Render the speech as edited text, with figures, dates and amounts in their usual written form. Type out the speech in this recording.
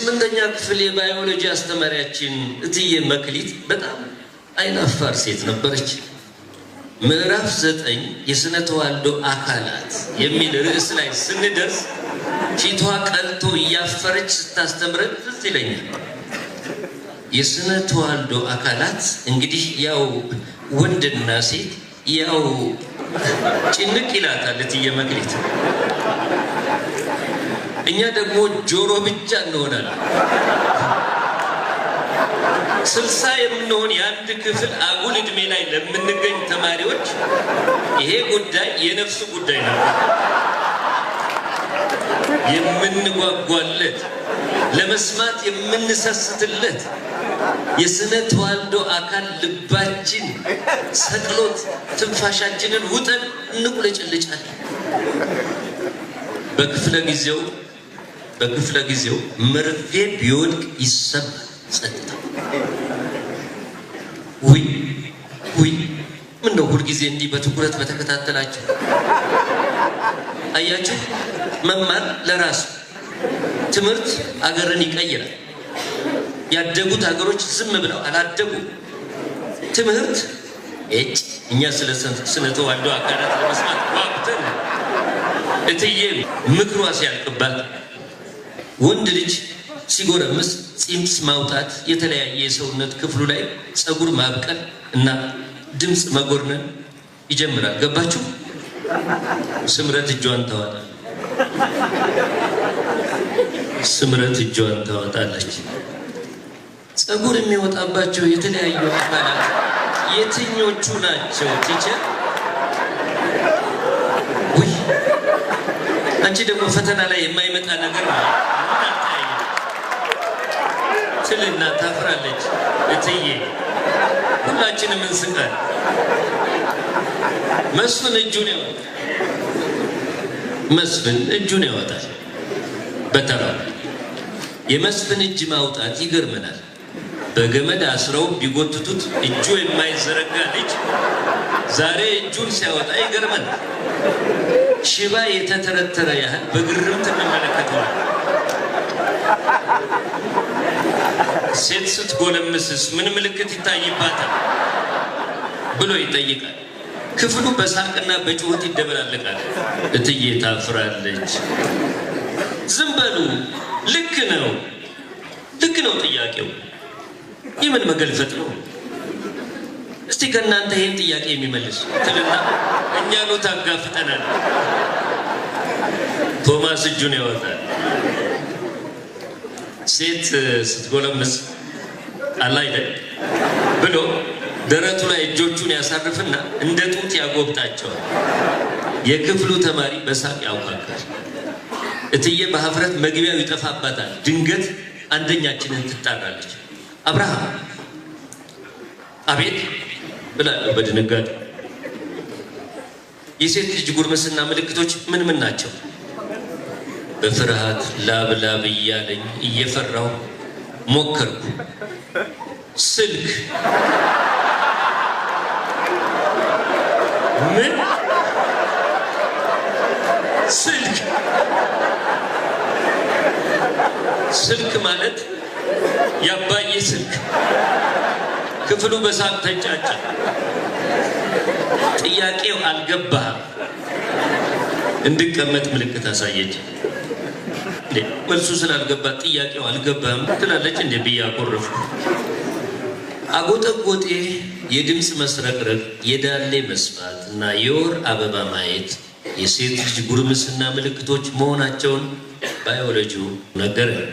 ስምንተኛ ክፍል የባዮሎጂ አስተማሪያችን እትዬ መክሊት በጣም አይናፋር ሴት ነበረች። ምዕራፍ 9 የስነ ተዋልዶ አካላት የሚል ርዕስ ላይ ስንደርስ ፊቷ ቀልቶ እያፈረች ስታስተምረን ትዝ ይለኛል። የስነ ተዋልዶ አካላት እንግዲህ ያው ወንድና ሴት ያው ጭንቅ ይላታል እትዬ መክሊት። እኛ ደግሞ ጆሮ ብቻ እንሆናለን። 60 የምንሆን የአንድ ክፍል አጉል ዕድሜ ላይ ለምንገኝ ተማሪዎች ይሄ ጉዳይ የነፍሱ ጉዳይ ነው። የምንጓጓለት ለመስማት የምንሰስትለት የስነ ተዋልዶ አካል ልባችን ሰቅሎት ትንፋሻችንን ውጠን እንቁለጭልጫለን። በክፍለ ጊዜው መርፌ ቢወድቅ ይሰማል ጸጥታ። ውይ ምን ነው ሁልጊዜ እንዲህ በትኩረት በተከታተላችሁ? አያችሁ፣ መማር ለራሱ ትምህርት አገርን ይቀይራል። ያደጉት ሀገሮች ዝም ብለው አላደጉም። ትምህርት እኛ ስለ ስነ ተዋልዶ አካላት ለመስማት ዋብተን እትዬ ምክሯ ሲያልቅባት ወንድ ልጅ ሲጎረምስ ፂምስ ማውጣት፣ የተለያየ የሰውነት ክፍሉ ላይ ፀጉር ማብቀል እና ድምፅ መጎርነን ይጀምራል። ገባችሁ? ስምረት እጇን ታወጣለች። ፀጉር የሚወጣባቸው የተለያዩ አካላት የትኞቹ ናቸው ቲቸር? ውይ አንቺ ደግሞ ፈተና ላይ የማይመጣ ነገር ነው ትልና ታፍራለች እትዬ። ሁላችንም እንስቃለን። መስፍን እጁን ያወጣል። በተራ የመስፍን እጅ ማውጣት ይገርመናል። በገመድ አስረው ቢጎትቱት እጁ የማይዘረጋ ልጅ ዛሬ እጁን ሲያወጣ ይገርመናል። ሽባ የተተረተረ ያህል በግርምት እንመለከተዋል። ሴት ስትጎለምስስ ምን ምልክት ይታይባታል ብሎ ይጠይቃል። ክፍሉ በሳቅና በጩኸት ይደበላለቃል። እትዬ ታፍራለች። ዝም በሉ፣ ልክ ነው ጥያቄው። የምን መገልፈጥ ነው? እስቲ ከእናንተ ይህን ጥያቄ የሚመልስ ትልና እኛኑ ታጋፍጠናል። ቶማስ እጁን ያወጣል። ሴት ስትጎለምስ አለ አይደል ብሎ ደረቱ ላይ እጆቹን ያሳርፍና እንደ ጡት ያጎብጣቸዋል። የክፍሉ ተማሪ በሳቅ ያውቃል። እትዬ በሀፍረት መግቢያው ይጠፋባታል። ድንገት አንደኛችንን ትጣራለች። አብርሃም! አቤት ብላለሁ በድንጋጤ። የሴት ልጅ ጉርምስና ምልክቶች ምን ናቸው? በፍርሃት ላብ እያለኝ እየፈራሁ ሞከርኩ። ስልክ! ምን ስልክ ማለት ያባዬ ስልክ። ክፍሉ በሳቅ ተንጫጫ። ጥያቄው አልገባህም? እንድቀመጥ ምልክት አሳየች። መልሱ ስላልገባት ጥያቄው አልገባህም ትላለች እንደ ብዬ አኮረፍኩ። አጎጠጎጤ፣ የድምፅ መስረቅረቅ፣ የዳሌ መስፋት እና የወር አበባ ማየት የሴት ልጅ ጉርምስና ምልክቶች መሆናቸውን ባዮሎጂው ነገረን።